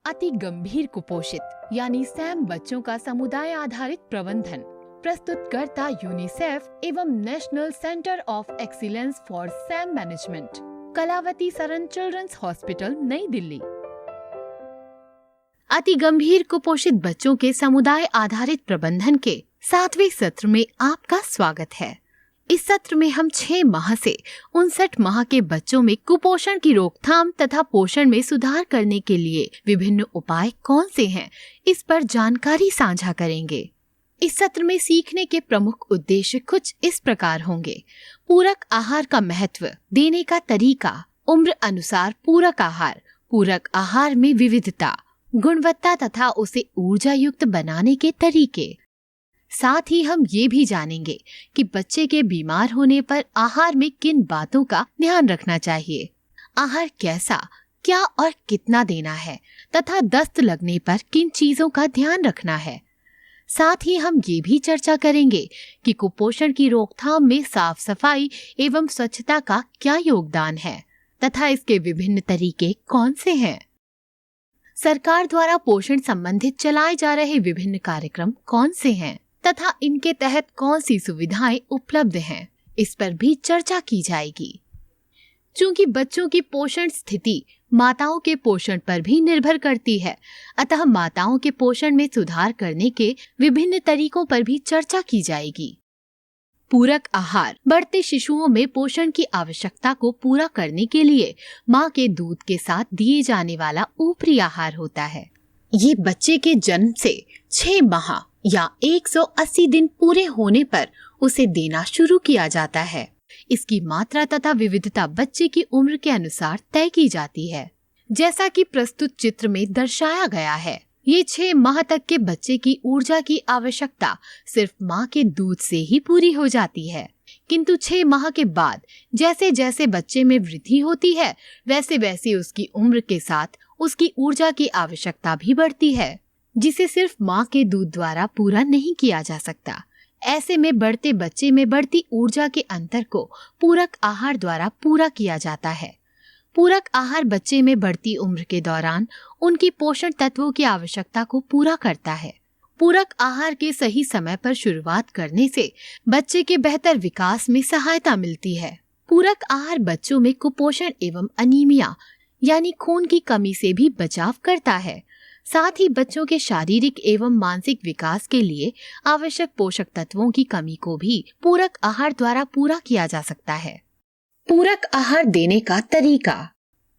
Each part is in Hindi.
अति गंभीर कुपोषित यानी सैम बच्चों का समुदाय आधारित प्रबंधन प्रस्तुतकर्ता यूनिसेफ एवं national centre of excellence for SAM management, Kalawati Saran children's hospital, Nai Delhi. अति गंभीर कुपोषित बच्चों के समुदाय आधारित प्रबंधन के 7वें सत्र में आपका स्वागत है। इस सत्र में हम 6 माह से 59 माह के बच्चों में कुपोषण की रोकथाम तथा पोषण में सुधार करने के लिए विभिन्न उपाय कौन से हैं, इस पर जानकारी साझा करेंगे। इस सत्र में सीखने के प्रमुख उद्देश्य कुछ इस प्रकार होंगे। पूरक आहार का महत्व, देने का तरीका, उम्र अनुसार पूरक आहार में विविधता, गुणवत्ता तथा उसे ऊर्जा युक्त बनाने के तरीके। साथ ही हम ये भी जानेंगे कि बच्चे के बीमार होने पर आहार में किन बातों का ध्यान रखना चाहिए, आहार कैसा, क्या और कितना देना है तथा दस्त लगने पर किन चीजों का ध्यान रखना है। साथ ही हम ये भी चर्चा करेंगे कि कुपोषण की रोकथाम में साफ सफाई एवं स्वच्छता का क्या योगदान है तथा इसके विभिन्न तरीके कौन से हैं। सरकार द्वारा पोषण संबंधित चलाए जा रहे विभिन्न कार्यक्रम कौन से हैं तथा इनके तहत कौन सी सुविधाएं उपलब्ध हैं, इस पर भी चर्चा की जाएगी। चूंकि बच्चों की पोषण स्थिति माताओं के पोषण पर भी निर्भर करती है, अतः माताओं के पोषण में सुधार करने के विभिन्न तरीकों पर भी चर्चा की जाएगी। पूरक आहार बढ़ते शिशुओं में पोषण की आवश्यकता को पूरा करने के लिए मां के दूध के साथ दिए जाने वाला ऊपरी आहार होता है। ये बच्चे के जन्म से 6 माह या 180 दिन पूरे होने पर उसे देना शुरू किया जाता है। इसकी मात्रा तथा विविधता बच्चे की उम्र के अनुसार तय की जाती है। जैसा कि प्रस्तुत चित्र में दर्शाया गया है, ये 6 माह तक के बच्चे की ऊर्जा की आवश्यकता सिर्फ मां के दूध से ही पूरी हो जाती है, किंतु 6 माह के बाद जैसे जैसे बच्चे में वृद्धि होती है, वैसे वैसे उसकी उम्र के साथ उसकी ऊर्जा की आवश्यकता भी बढ़ती है, जिसे सिर्फ मां के दूध द्वारा पूरा नहीं किया जा सकता। ऐसे में बढ़ते बच्चे में बढ़ती ऊर्जा के अंतर को पूरक आहार द्वारा पूरा किया जाता है। पूरक आहार बच्चे में बढ़ती उम्र के दौरान उनकी पोषण तत्वों की आवश्यकता को पूरा करता है। पूरक आहार के सही समय पर शुरुआत करने से बच्चे के बेहतर विकास में सहायता मिलती है। पूरक आहार बच्चों में कुपोषण एवं अनीमिया यानी खून की कमी से भी बचाव करता है। साथ ही बच्चों के शारीरिक एवं मानसिक विकास के लिए आवश्यक पोषक तत्वों की कमी को भी पूरक आहार द्वारा पूरा किया जा सकता है। पूरक आहार देने का तरीका।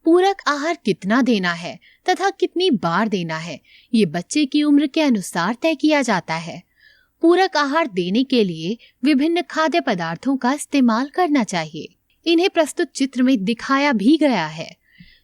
पूरक आहार कितना देना है तथा कितनी बार देना है, ये बच्चे की उम्र के अनुसार तय किया जाता है। पूरक आहार देने के लिए विभिन्न खाद्य पदार्थों का इस्तेमाल करना चाहिए। इन्हें प्रस्तुत चित्र में दिखाया भी गया है,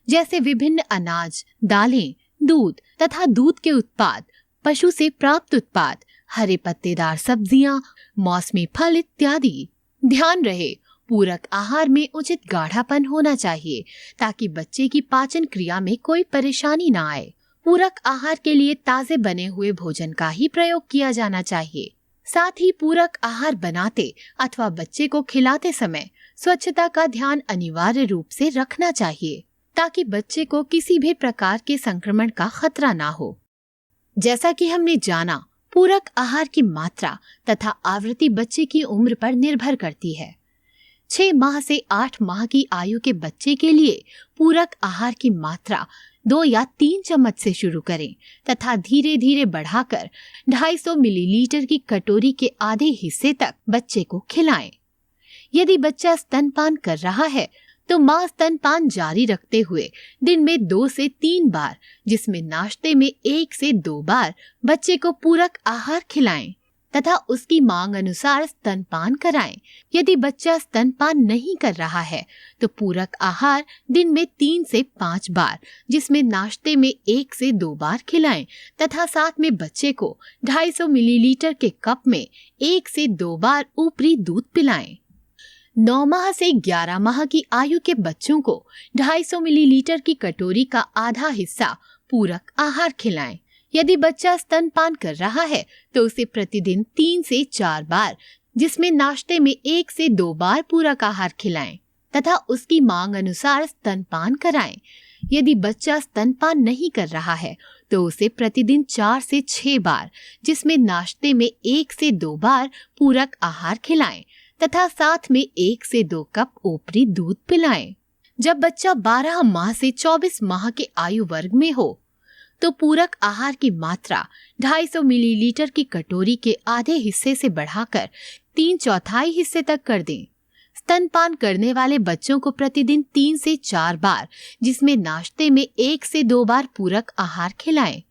जैसे विभिन्न अनाज, दालें, दूध तथा दूध के उत्पाद, पशु से प्राप्त उत्पाद, हरे पत्तेदार सब्जियां, मौसमी फल इत्यादि। ध्यान रहे, पूरक आहार में उचित गाढ़ापन होना चाहिए ताकि बच्चे की पाचन क्रिया में कोई परेशानी न आए। पूरक आहार के लिए ताजे बने हुए भोजन का ही प्रयोग किया जाना चाहिए। साथ ही पूरक आहार बनाते अथवा बच्चे को खिलाते समय स्वच्छता का ध्यान अनिवार्य रूप से रखना चाहिए ताकि बच्चे को किसी भी प्रकार के संक्रमण का खतरा ना हो। जैसा कि हमने जाना, पूरक आहार की मात्रा तथा आवृत्ति बच्चे की उम्र पर निर्भर करती है। 6 माह से 8 माह की आयु के बच्चे के लिए पूरक आहार की मात्रा 2 या 3 चम्मच से शुरू करें तथा धीरे धीरे बढ़ाकर 250 मिलीलीटर की कटोरी के आधे हिस्से तक बच्चे को खिलाएं। यदि बच्चा स्तनपान कर रहा है तो मां स्तनपान जारी रखते हुए दिन में 2 से 3 बार, जिसमें नाश्ते में 1 से 2 बार बच्चे को पूरक आहार खिलाएं तथा उसकी मांग अनुसार स्तनपान कराएं। यदि बच्चा स्तनपान नहीं कर रहा है तो पूरक आहार दिन में 3 से 5 बार, जिसमें नाश्ते में 1 से 2 बार खिलाएं तथा साथ में बच्चे को 250 मिलीलीटर के कप में 1 से 2 बार ऊपरी दूध पिलाएं। 9 माह से 11 माह की आयु के बच्चों को 250 मिलीलीटर की कटोरी का आधा हिस्सा पूरक आहार खिलाएं। यदि बच्चा स्तनपान कर रहा है तो उसे प्रतिदिन 3 से 4 बार, जिसमें नाश्ते में 1 से 2 बार पूरक आहार खिलाएं तथा उसकी मांग अनुसार स्तनपान कराएं। यदि बच्चा स्तनपान नहीं कर रहा है तो उसे प्रतिदिन 4 से 6 बार, जिसमें नाश्ते में 1 से 2 बार पूरक आहार खिलाएं तथा साथ में 1 से 2 कप ऊपरी दूध पिलाएं। जब बच्चा 12 माह से 24 माह के आयु वर्ग में हो तो पूरक आहार की मात्रा 250 मिलीलीटर की कटोरी के आधे हिस्से से बढ़ाकर 3/4 हिस्से तक कर दें। स्तनपान करने वाले बच्चों को प्रतिदिन 3 से 4 बार, जिसमें नाश्ते में 1 से 2 बार पूरक आहार खिलाएं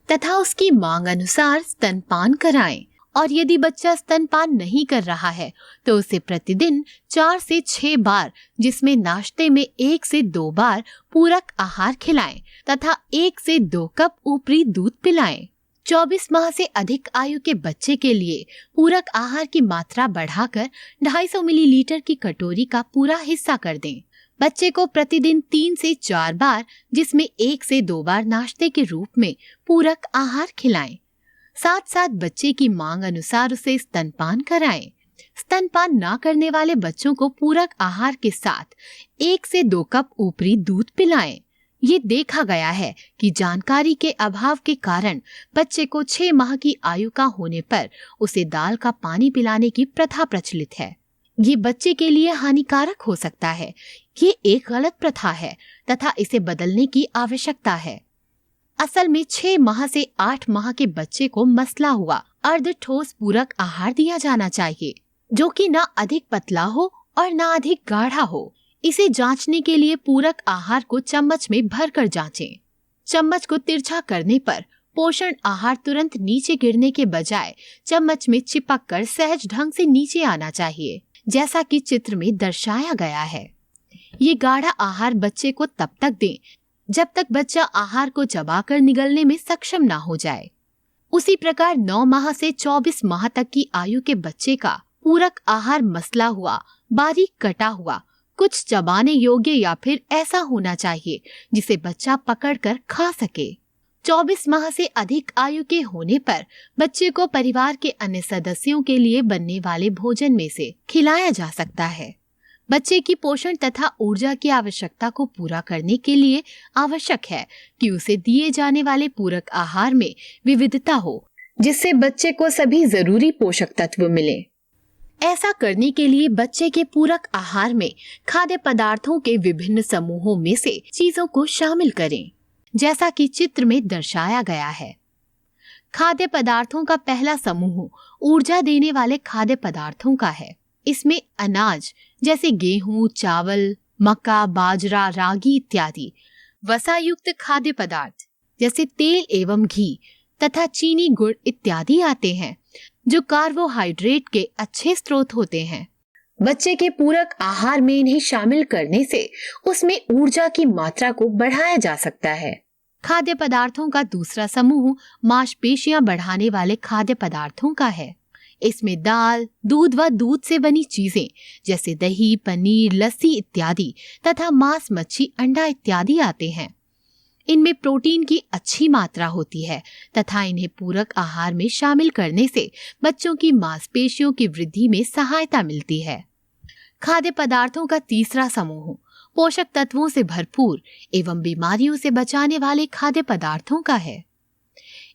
तथा उसकी मांग अनुसार स्तनपान कराएं। और यदि बच्चा स्तनपान नहीं कर रहा है तो उसे प्रतिदिन 4 से 6 बार, जिसमें नाश्ते में 1 से 2 बार पूरक आहार खिलाएं तथा 1 से 2 कप ऊपरी दूध पिलाएं। 24 माह से अधिक आयु के बच्चे के लिए पूरक आहार की मात्रा बढ़ाकर 250 मिलीलीटर की कटोरी का पूरा हिस्सा कर दें। बच्चे को प्रतिदिन 3 से 4 बार, जिसमें 1 से 2 बार नाश्ते के रूप में पूरक आहार खिलाएं। साथ साथ बच्चे की मांग अनुसार उसे स्तनपान कराएं। स्तनपान न करने वाले बच्चों को पूरक आहार के साथ 1 से 2 कप ऊपरी दूध पिलाएं। ये देखा गया है कि जानकारी के अभाव के कारण बच्चे को 6 माह की आयु का होने पर उसे दाल का पानी पिलाने की प्रथा प्रचलित है। ये बच्चे के लिए हानिकारक हो सकता है। ये एक गलत प्रथा है तथा इसे बदलने की आवश्यकता है। असल में 6 माह से 8 माह के बच्चे को मसला हुआ अर्ध ठोस पूरक आहार दिया जाना चाहिए, जो कि न अधिक पतला हो और न अधिक गाढ़ा हो। इसे जांचने के लिए पूरक आहार को चम्मच में भरकर जांचें। चम्मच को तिरछा करने पर पोषण आहार तुरंत नीचे गिरने के बजाय चम्मच में चिपक कर सहज ढंग से नीचे आना चाहिए, जैसा कि चित्र में दर्शाया गया है। ये गाढ़ा आहार बच्चे को तब तक दें जब तक बच्चा आहार को चबाकर निगलने में सक्षम ना हो जाए। उसी प्रकार 9 माह से 24 माह तक की आयु के बच्चे का पूरक आहार मसला हुआ, बारीक कटा हुआ, कुछ चबाने योग्य या फिर ऐसा होना चाहिए जिसे बच्चा पकड़कर खा सके। 24 माह से अधिक आयु के होने पर बच्चे को परिवार के अन्य सदस्यों के लिए बनने वाले भोजन में से खिलाया जा सकता है। बच्चे की पोषण तथा ऊर्जा की आवश्यकता को पूरा करने के लिए आवश्यक है कि उसे दिए जाने वाले पूरक आहार में विविधता हो, जिससे बच्चे को सभी जरूरी पोषक तत्व मिले। ऐसा करने के लिए बच्चे के पूरक आहार में खाद्य पदार्थों के विभिन्न समूहों में से चीजों को शामिल करें, जैसा कि चित्र में दर्शाया गया है। खाद्य पदार्थों का पहला समूह ऊर्जा देने वाले खाद्य पदार्थों का है। इसमें अनाज जैसे गेहूं, चावल, मक्का, बाजरा, रागी इत्यादि, वसायुक्त खाद्य पदार्थ जैसे तेल एवं घी तथा चीनी, गुड़ इत्यादि आते हैं, जो कार्बोहाइड्रेट के अच्छे स्रोत होते हैं। बच्चे के पूरक आहार में इन्हें शामिल करने से उसमें ऊर्जा की मात्रा को बढ़ाया जा सकता है। खाद्य पदार्थों का दूसरा समूह मांसपेशियां बढ़ाने वाले खाद्य पदार्थों का है। इसमें दाल, दूध व दूध से बनी चीजें जैसे दही, पनीर, लस्सी इत्यादि तथा मांस, मच्छी, अंडा इत्यादि आते हैं। इनमें प्रोटीन की अच्छी मात्रा होती है तथा इन्हें पूरक आहार में शामिल करने से बच्चों की मांसपेशियों की वृद्धि में सहायता मिलती है। खाद्य पदार्थों का तीसरा समूह पोषक तत्वों से भरपूर एवं बीमारियों से बचाने वाले खाद्य पदार्थों का है।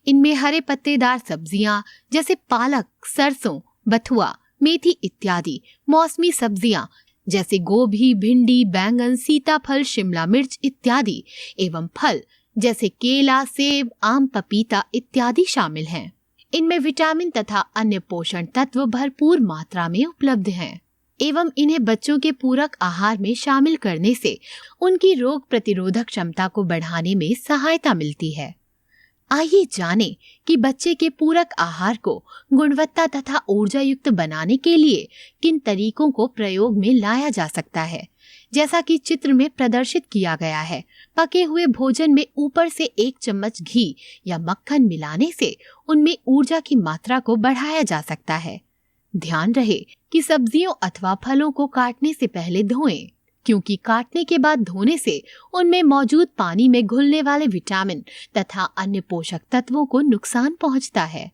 इनमें हरे पत्तेदार सब्जियां जैसे पालक, सरसों, बथुआ, मेथी इत्यादि, मौसमी सब्जियां जैसे गोभी, भिंडी, बैंगन, सीताफल, शिमला मिर्च इत्यादि एवं फल जैसे केला, सेब, आम, पपीता इत्यादि शामिल हैं। इनमें विटामिन तथा अन्य पोषण तत्व भरपूर मात्रा में उपलब्ध हैं एवं इन्हें बच्चों के पूरक आहार में शामिल करने से उनकी रोग प्रतिरोधक क्षमता को बढ़ाने में सहायता मिलती है। आइए जानें कि बच्चे के पूरक आहार को गुणवत्ता तथा ऊर्जा युक्त बनाने के लिए किन तरीकों को प्रयोग में लाया जा सकता है। जैसा कि चित्र में प्रदर्शित किया गया है, पके हुए भोजन में ऊपर से 1 चम्मच घी या मक्खन मिलाने से उनमें ऊर्जा की मात्रा को बढ़ाया जा सकता है। ध्यान रहे कि सब्जियों अथवा फलों को काटने से पहले धोएं, क्योंकि काटने के बाद धोने से उनमें मौजूद पानी में घुलने वाले विटामिन तथा अन्य पोषक तत्वों को नुकसान पहुंचता है।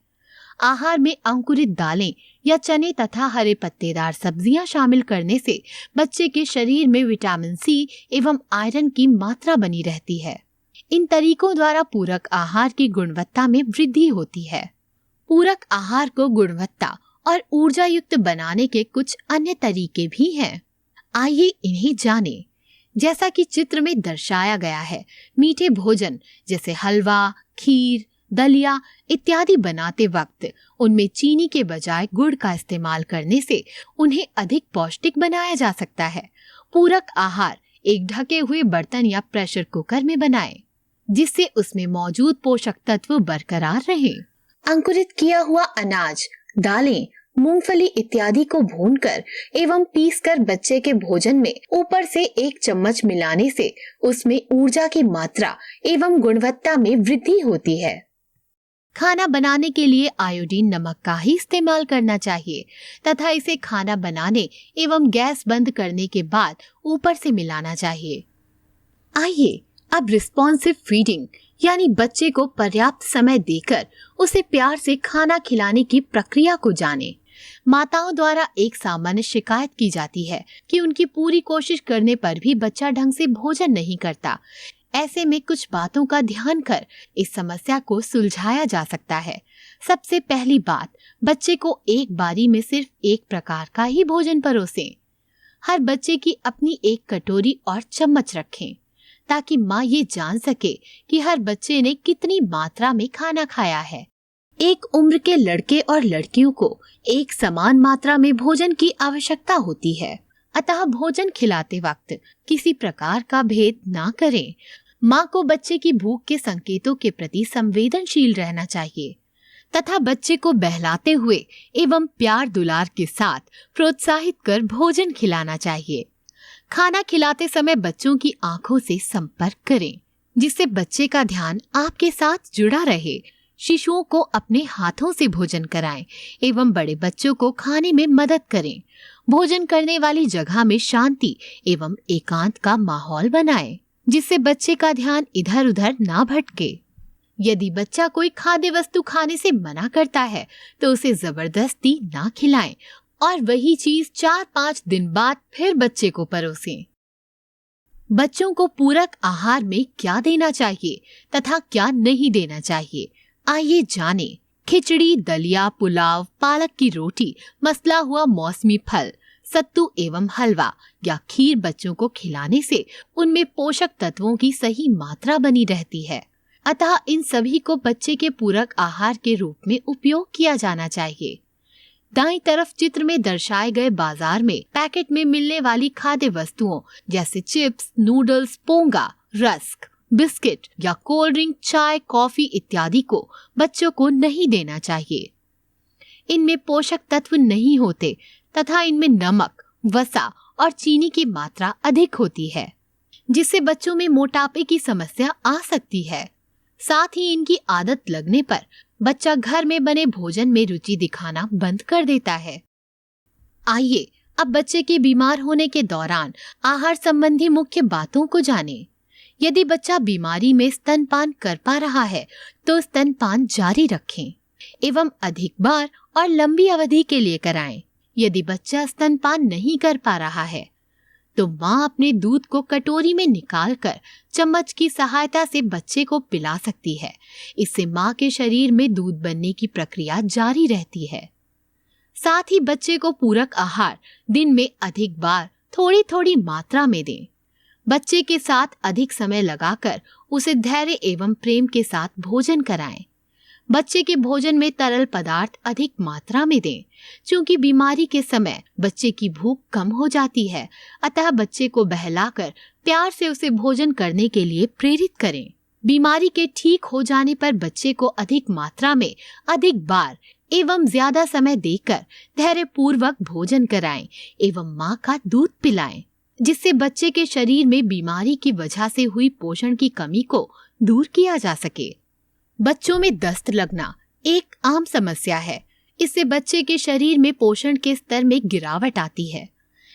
आहार में अंकुरित दालें या चने तथा हरे पत्तेदार सब्जियां शामिल करने से बच्चे के शरीर में विटामिन सी एवं आयरन की मात्रा बनी रहती है। इन तरीकों द्वारा पूरक आहार की गुणवत्ता में वृद्धि होती है। पूरक आहार को गुणवत्ता और ऊर्जा युक्त बनाने के कुछ अन्य तरीके भी हैं। आइए इन्हें जानें। जैसा कि चित्र में दर्शाया गया है, मीठे भोजन जैसे हलवा, खीर, दलिया इत्यादि बनाते वक्त उनमें चीनी के बजाय गुड़ का इस्तेमाल करने से उन्हें अधिक पौष्टिक बनाया जा सकता है। पूरक आहार एक ढके हुए बर्तन या प्रेशर कुकर में बनाएं, जिससे उसमें मौजूद पोषक तत्व बरकरार रहें। अंकुरित किया हुआ अनाज, दालें, मूंगफली इत्यादि को भूनकर एवं पीसकर बच्चे के भोजन में ऊपर से 1 चम्मच मिलाने से उसमें ऊर्जा की मात्रा एवं गुणवत्ता में वृद्धि होती है। खाना बनाने के लिए आयोडीन नमक का ही इस्तेमाल करना चाहिए तथा इसे खाना बनाने एवं गैस बंद करने के बाद ऊपर से मिलाना चाहिए। आइए अब रिस्पॉन्सिव फीडिंग यानी बच्चे को पर्याप्त समय देकर उसे प्यार से खाना खिलाने की प्रक्रिया को जानें। माताओं द्वारा एक सामान्य शिकायत की जाती है कि उनकी पूरी कोशिश करने पर भी बच्चा ढंग से भोजन नहीं करता। ऐसे में कुछ बातों का ध्यान कर इस समस्या को सुलझाया जा सकता है। सबसे पहली बात, बच्चे को एक बारी में सिर्फ एक प्रकार का ही भोजन परोसें। हर बच्चे की अपनी एक कटोरी और चम्मच रखें ताकि माँ ये जान सके कि हर बच्चे ने कितनी मात्रा में खाना खाया है। एक उम्र के लड़के और लड़कियों को एक समान मात्रा में भोजन की आवश्यकता होती है, अतः भोजन खिलाते वक्त किसी प्रकार का भेद ना करें। माँ को बच्चे की भूख के संकेतों के प्रति संवेदनशील रहना चाहिए तथा बच्चे को बहलाते हुए एवं प्यार दुलार के साथ प्रोत्साहित कर भोजन खिलाना चाहिए। खाना खिलाते समय बच्चों की आंखों से संपर्क करें, जिससे बच्चे का ध्यान आपके साथ जुड़ा रहे। शिशुओं को अपने हाथों से भोजन कराएं एवं बड़े बच्चों को खाने में मदद करें। भोजन करने वाली जगह में शांति एवं एकांत का माहौल बनाएं, जिससे बच्चे का ध्यान इधर उधर ना भटके। यदि बच्चा कोई खाद्य वस्तु खाने से मना करता है तो उसे जबरदस्ती ना खिलाएं और वही चीज 4-5 दिन बाद फिर बच्चे को परोसें। बच्चों को पूरक आहार में क्या देना चाहिए तथा क्या नहीं देना चाहिए, आइए जानें। खिचड़ी, दलिया, पुलाव, पालक की रोटी, मसला हुआ मौसमी फल, सत्तू एवं हलवा या खीर बच्चों को खिलाने से उनमें पोषक तत्वों की सही मात्रा बनी रहती है। अतः इन सभी को बच्चे के पूरक आहार के रूप में उपयोग किया जाना चाहिए। दाईं तरफ चित्र में दर्शाए गए बाजार में पैकेट में मिलने वाली खाद्य वस्तुओं जैसे चिप्स, नूडल्स, पोंगा, रस्क, बिस्किट या कोल्ड ड्रिंक, चाय, कॉफी इत्यादि को बच्चों को नहीं देना चाहिए। इनमें पोषक तत्व नहीं होते तथा इनमें नमक, वसा और चीनी की मात्रा अधिक होती है, जिससे बच्चों में मोटापे की समस्या आ सकती है। साथ ही इनकी आदत लगने पर बच्चा घर में बने भोजन में रुचि दिखाना बंद कर देता है। आइए अब बच्चे के बीमार होने के दौरान आहार संबंधी मुख्य बातों को जानें। यदि बच्चा बीमारी में स्तनपान कर पा रहा है तो स्तनपान जारी रखें एवं अधिक बार और लंबी अवधि के लिए कराएं। यदि बच्चा स्तनपान नहीं कर पा रहा है तो माँ अपने दूध को कटोरी में निकालकर चम्मच की सहायता से बच्चे को पिला सकती है। इससे माँ के शरीर में दूध बनने की प्रक्रिया जारी रहती है। साथ ही बच्चे को पूरक आहार दिन में अधिक बार थोड़ी थोड़ी मात्रा में दें। बच्चे के साथ अधिक समय लगाकर उसे धैर्य एवं प्रेम के साथ भोजन कराएं। बच्चे के भोजन में तरल पदार्थ अधिक मात्रा में दें। क्योंकि बीमारी के समय बच्चे की भूख कम हो जाती है, अतः बच्चे को बहलाकर प्यार से उसे भोजन करने के लिए प्रेरित करें। बीमारी के ठीक हो जाने पर बच्चे को अधिक मात्रा में, अधिक बार एवं ज्यादा समय देकर धैर्य पूर्वक भोजन कराएं एवं माँ का दूध पिलाएं, जिससे बच्चे के शरीर में बीमारी की वजह से हुई पोषण की कमी को दूर किया जा सके। बच्चों में दस्त लगना एक आम समस्या है। इससे बच्चे के शरीर में पोषण के स्तर में गिरावट आती है।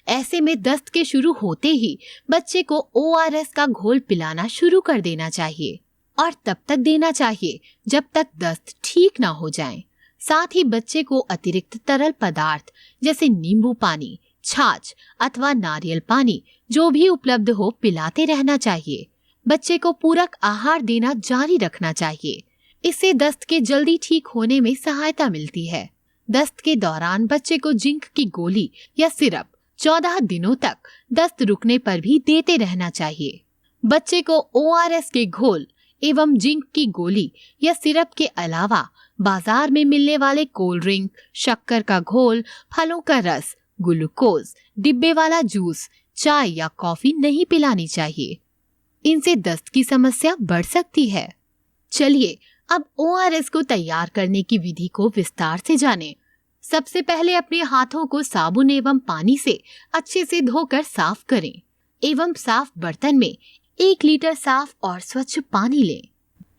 ऐसे में दस्त के शुरू होते ही बच्चे को ORS का घोल पिलाना शुरू कर देना चाहिए और तब तक देना चाहिए जब तक दस्त ठीक ना हो जाए। साथ ही बच्चे को अतिरिक्त तरल पदार्थ जैसे नींबू पानी, छाछ अथवा नारियल पानी जो भी उपलब्ध हो पिलाते रहना चाहिए। बच्चे को पूरक आहार देना जारी रखना चाहिए। इससे दस्त के जल्दी ठीक होने में सहायता मिलती है। दस्त के दौरान बच्चे को जिंक की गोली या सिरप 14 दिनों तक दस्त रुकने पर भी देते रहना चाहिए। बच्चे को ORS के घोल एवं जिंक की गोली या सिरप के अलावा बाजार में मिलने वाले कोल्ड ड्रिंक, शक्कर का घोल, फलों का रस, ग्लूकोज, डिब्बे वाला जूस, चाय या कॉफी नहीं पिलानी चाहिए। इनसे दस्त की समस्या बढ़ सकती है। चलिए अब ORS को तैयार करने की विधि को विस्तार से जानें। सबसे पहले अपने हाथों को साबुन एवं पानी से अच्छे से धोकर साफ करें एवं साफ बर्तन में 1 लीटर साफ और स्वच्छ पानी लें।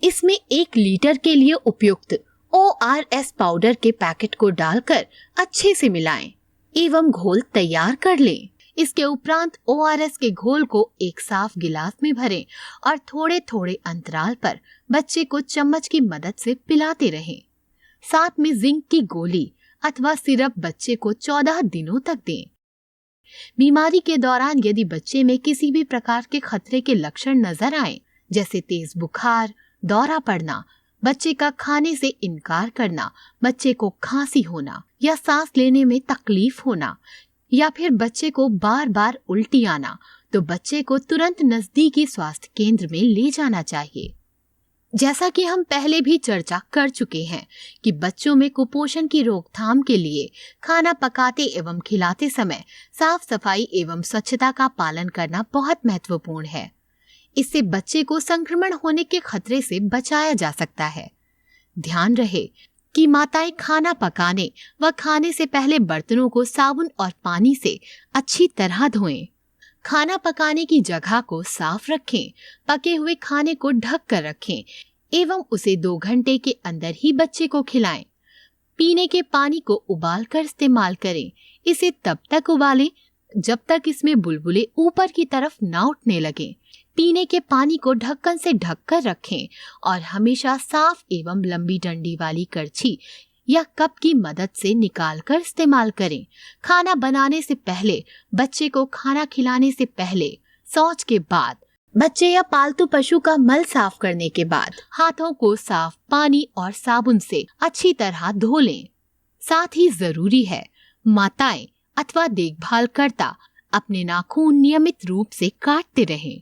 इसमें 1 लीटर के लिए उपयुक्त ORS पाउडर के पैकेट को डालकर अच्छे से मिलाएं एवं घोल तैयार कर लें। इसके उपरांत ORS के घोल को एक साफ गिलास में भरें और थोड़े थोड़े अंतराल पर बच्चे को चम्मच की मदद से पिलाते रहें। साथ में जिंक की गोली अथवा सिरप बच्चे को 14 दिनों तक दें। बीमारी के दौरान यदि बच्चे में किसी भी प्रकार के खतरे के लक्षण नजर आए, जैसे तेज बुखार, दौरा पड़ना, बच्चे का खाने से इनकार करना, बच्चे को खांसी होना या सांस लेने में तकलीफ होना या फिर बच्चे को बार बार उल्टी आना, तो बच्चे को तुरंत नजदीकी स्वास्थ्य केंद्र में ले जाना चाहिए। जैसा कि हम पहले भी चर्चा कर चुके हैं कि बच्चों में कुपोषण की रोकथाम के लिए खाना पकाते एवं खिलाते समय साफ सफाई एवं स्वच्छता का पालन करना बहुत महत्वपूर्ण है। इससे बच्चे को संक्रमण होने के खतरे से बचाया जा सकता है। ध्यान रहे कि माताएं खाना पकाने व खाने से पहले बर्तनों को साबुन और पानी से अच्छी तरह धोएं। खाना पकाने की जगह को साफ रखें, पके हुए खाने को ढक कर रखें एवं उसे 2 घंटे के अंदर ही बच्चे को खिलाएं। पीने के पानी को उबाल कर इस्तेमाल करें। इसे तब तक उबालें जब तक इसमें बुलबुले ऊपर की तरफ ना उठने लगें। पीने के पानी को ढक्कन से ढक कर रखें और हमेशा साफ एवं लंबी डंडी वाली करछी या कप की मदद से निकाल कर इस्तेमाल करें। खाना बनाने से पहले, बच्चे को खाना खिलाने से पहले, शौच के बाद, बच्चे या पालतू पशु का मल साफ करने के बाद हाथों को साफ पानी और साबुन से अच्छी तरह धो लें। साथ ही जरूरी है माताएं अथवा देखभालकर्ता अपने नाखून नियमित रूप से काटते रहें।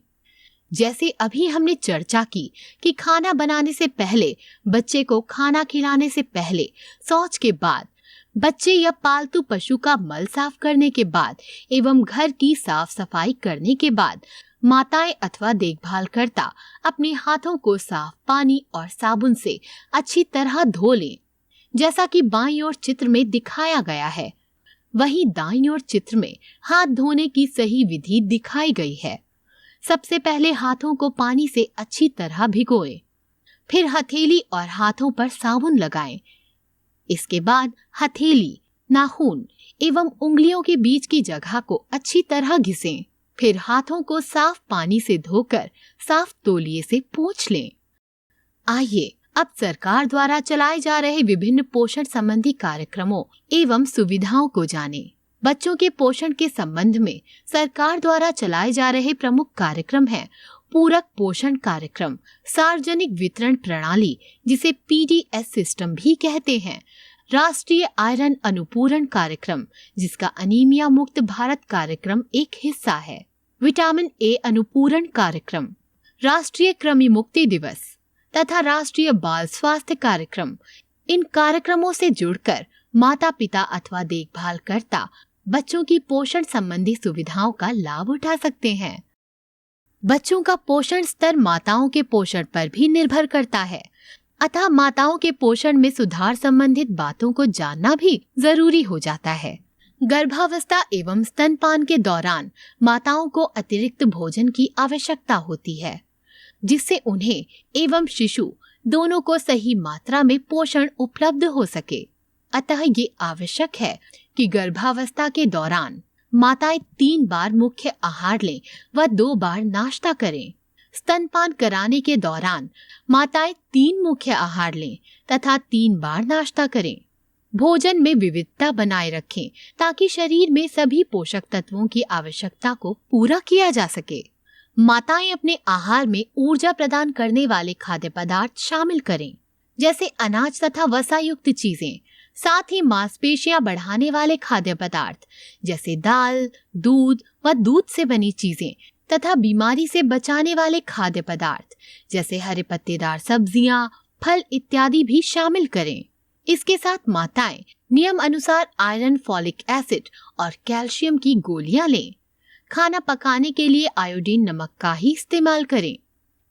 जैसे अभी हमने चर्चा की कि खाना बनाने से पहले, बच्चे को खाना खिलाने से पहले, शौच के बाद, बच्चे या पालतू पशु का मल साफ करने के बाद एवं घर की साफ सफाई करने के बाद माताएं अथवा देखभालकर्ता अपने हाथों को साफ पानी और साबुन से अच्छी तरह धो लें। जैसा कि बाईं ओर चित्र में दिखाया गया है, वहीं दाईं ओर चित्र में हाथ धोने की सही विधि दिखाई गई है। सबसे पहले हाथों को पानी से अच्छी तरह भिगोएं, फिर हथेली और हाथों पर साबुन लगाएं। इसके बाद हथेली, नाखून एवं उंगलियों के बीच की जगह को अच्छी तरह घिसें। फिर हाथों को साफ पानी से धोकर साफ तौलिए से पोंछ लें। आइए अब सरकार द्वारा चलाए जा रहे विभिन्न पोषण संबंधी कार्यक्रमों एवं सुविधाओं को जानें। बच्चों के पोषण के संबंध में सरकार द्वारा चलाए जा रहे प्रमुख कार्यक्रम हैं पूरक पोषण कार्यक्रम, सार्वजनिक वितरण प्रणाली जिसे PDS सिस्टम भी कहते हैं, राष्ट्रीय आयरन अनुपूरण कार्यक्रम जिसका अनीमिया मुक्त भारत कार्यक्रम एक हिस्सा है, विटामिन A अनुपूरण कार्यक्रम, राष्ट्रीय कृमि मुक्ति दिवस तथा राष्ट्रीय बाल स्वास्थ्य कार्यक्रम। इन कार्यक्रमों से जुड़कर माता पिता अथवा देखभालकर्ता बच्चों की पोषण संबंधी सुविधाओं का लाभ उठा सकते हैं। बच्चों का पोषण स्तर माताओं के पोषण पर भी निर्भर करता है, अतः माताओं के पोषण में सुधार संबंधित बातों को जानना भी जरूरी हो जाता है। गर्भावस्था एवं स्तनपान के दौरान माताओं को अतिरिक्त भोजन की आवश्यकता होती है, जिससे उन्हें एवं शिशु दोनों को सही मात्रा में पोषण उपलब्ध हो सके। अतः ये आवश्यक है कि गर्भावस्था के दौरान माताएं 3 बार मुख्य आहार लें व 2 बार नाश्ता करें। स्तनपान कराने के दौरान माताएं 3 मुख्य आहार लें तथा 3 बार नाश्ता करें। भोजन में विविधता बनाए रखें ताकि शरीर में सभी पोषक तत्वों की आवश्यकता को पूरा किया जा सके। माताएं अपने आहार में ऊर्जा प्रदान करने वाले खाद्य पदार्थ शामिल करें, जैसे अनाज तथा वसा युक्त चीजें। साथ ही मांसपेशियां बढ़ाने वाले खाद्य पदार्थ जैसे दाल, दूध व दूध से बनी चीजें तथा बीमारी से बचाने वाले खाद्य पदार्थ जैसे हरे पत्तेदार सब्जियां, फल इत्यादि भी शामिल करें। इसके साथ माताएं नियम अनुसार आयरन, फॉलिक एसिड और कैल्शियम की गोलियां लें। खाना पकाने के लिए आयोडीन नमक का ही इस्तेमाल करें।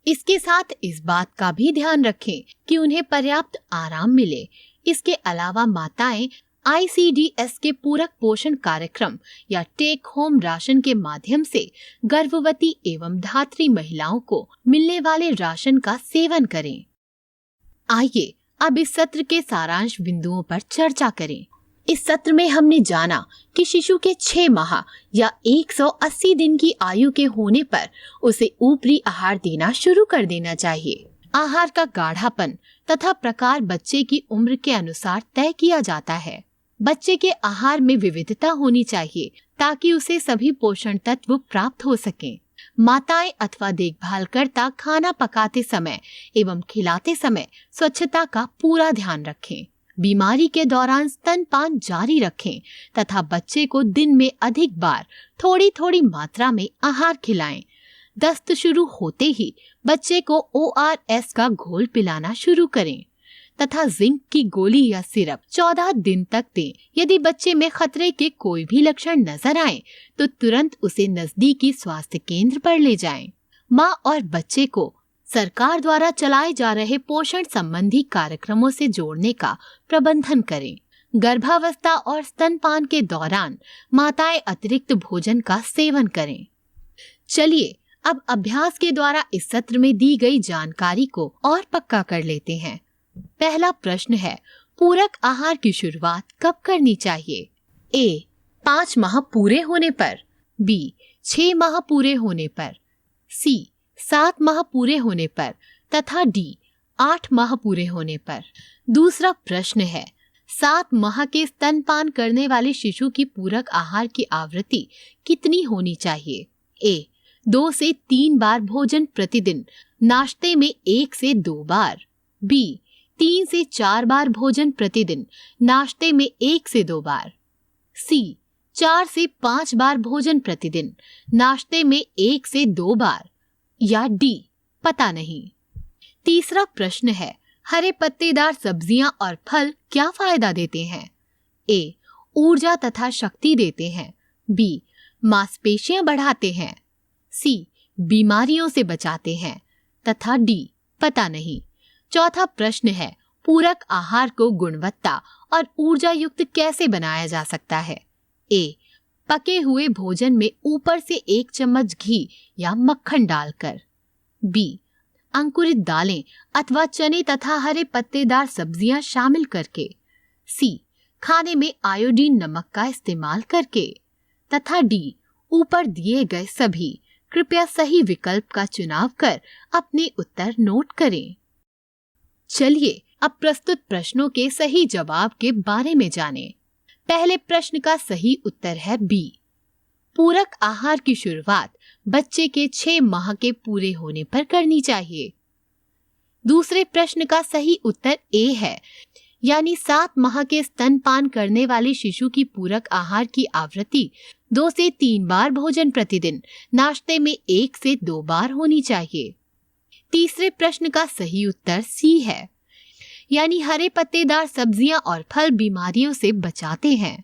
इसके साथ इस बात का भी ध्यान रखें कि उन्हें पर्याप्त आराम मिले। इसके अलावा माताएं ICDS के पूरक पोषण कार्यक्रम या टेक होम राशन के माध्यम से गर्भवती एवं धात्री महिलाओं को मिलने वाले राशन का सेवन करें। आइए अब इस सत्र के सारांश बिंदुओं पर चर्चा करें। इस सत्र में हमने जाना कि शिशु के 6 माह या 180 दिन की आयु के होने पर उसे ऊपरी आहार देना शुरू कर देना चाहिए। आहार का गाढ़ापन तथा प्रकार बच्चे की उम्र के अनुसार तय किया जाता है। बच्चे के आहार में विविधता होनी चाहिए ताकि उसे सभी पोषण तत्व प्राप्त हो सकें। माताएं अथवा देखभालकर्ता खाना पकाते समय एवं खिलाते समय स्वच्छता का पूरा ध्यान रखें। बीमारी के दौरान स्तनपान जारी रखें तथा बच्चे को दिन में अधिक बार थोड़ी थोड़ी मात्रा में आहार खिलाएं। दस्त शुरू होते ही बच्चे को ORS का घोल पिलाना शुरू करें तथा जिंक की गोली या सिरप 14 दिन तक दें। यदि बच्चे में खतरे के कोई भी लक्षण नजर आए तो तुरंत उसे नजदीकी स्वास्थ्य केंद्र पर ले जाएं। माँ और बच्चे को सरकार द्वारा चलाए जा रहे पोषण संबंधी कार्यक्रमों से जोड़ने का प्रबंधन करें। गर्भावस्था और स्तनपान के दौरान माताएं अतिरिक्त भोजन का सेवन करें। चलिए अब अभ्यास के द्वारा इस सत्र में दी गई जानकारी को और पक्का कर लेते हैं। पहला प्रश्न है, पूरक आहार की शुरुआत कब करनी चाहिए? A 5 माह पूरे होने पर, B 6 माह पूरे होने पर, C 7 माह पूरे होने पर तथा D 8 माह पूरे होने पर। दूसरा प्रश्न है, 7 माह के स्तनपान करने वाले शिशु की पूरक आहार की आवृत्ति कितनी होनी चाहिए? A 2 से 3 बार भोजन प्रतिदिन, नाश्ते में 1 से 2 बार। B 3 से 4 बार भोजन प्रतिदिन, नाश्ते में 1 से 2 बार। C 4 से 5 बार भोजन प्रतिदिन, नाश्ते में 1 से 2 बार। या D पता नहीं। तीसरा प्रश्न है, हरे पत्तेदार सब्जियां और फल क्या फायदा देते हैं? A ऊर्जा तथा शक्ति देते हैं। B मांसपेशियां बढ़ाते हैं। C बीमारियों से बचाते हैं तथा D पता नहीं। चौथा प्रश्न है, पूरक आहार को गुणवत्ता और ऊर्जा युक्त कैसे बनाया जा सकता है? A पके हुए भोजन में ऊपर से 1 चम्मच घी या मक्खन डालकर। B अंकुरित दालें अथवा चने तथा हरे पत्तेदार सब्जियां शामिल करके। C खाने में आयोडीन नमक का इस्तेमाल करके तथा D ऊपर दिए गए सभी। कृपया सही विकल्प का चुनाव कर अपने उत्तर नोट करें। चलिए अब प्रस्तुत प्रश्नों के सही जवाब के बारे में जानें। पहले प्रश्न का सही उत्तर है B पूरक आहार की शुरुआत बच्चे के 6 माह के पूरे होने पर करनी चाहिए। दूसरे प्रश्न का सही उत्तर A है, यानी 7 माह के स्तनपान करने वाले शिशु की पूरक आहार की आवृत्ति 2 से 3 बार भोजन प्रतिदिन, नाश्ते में 1 से 2 बार होनी चाहिए। तीसरे प्रश्न का सही उत्तर C है, यानी हरे पत्तेदार सब्जियां और फल बीमारियों से बचाते हैं।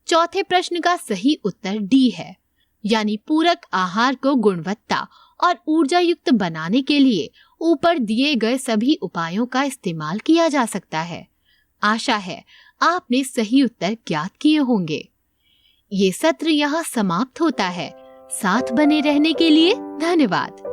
चौथे प्रश्न का सही उत्तर D है, यानी पूरक आहार को गुणवत्ता और ऊर्जा युक्त बनाने के लिए ऊपर दिए गए सभी उपायों का इस्तेमाल किया जा सकता है। आशा है आपने सही उत्तर ज्ञात किए होंगे। ये सत्र यहाँ समाप्त होता है। साथ बने रहने के लिए धन्यवाद।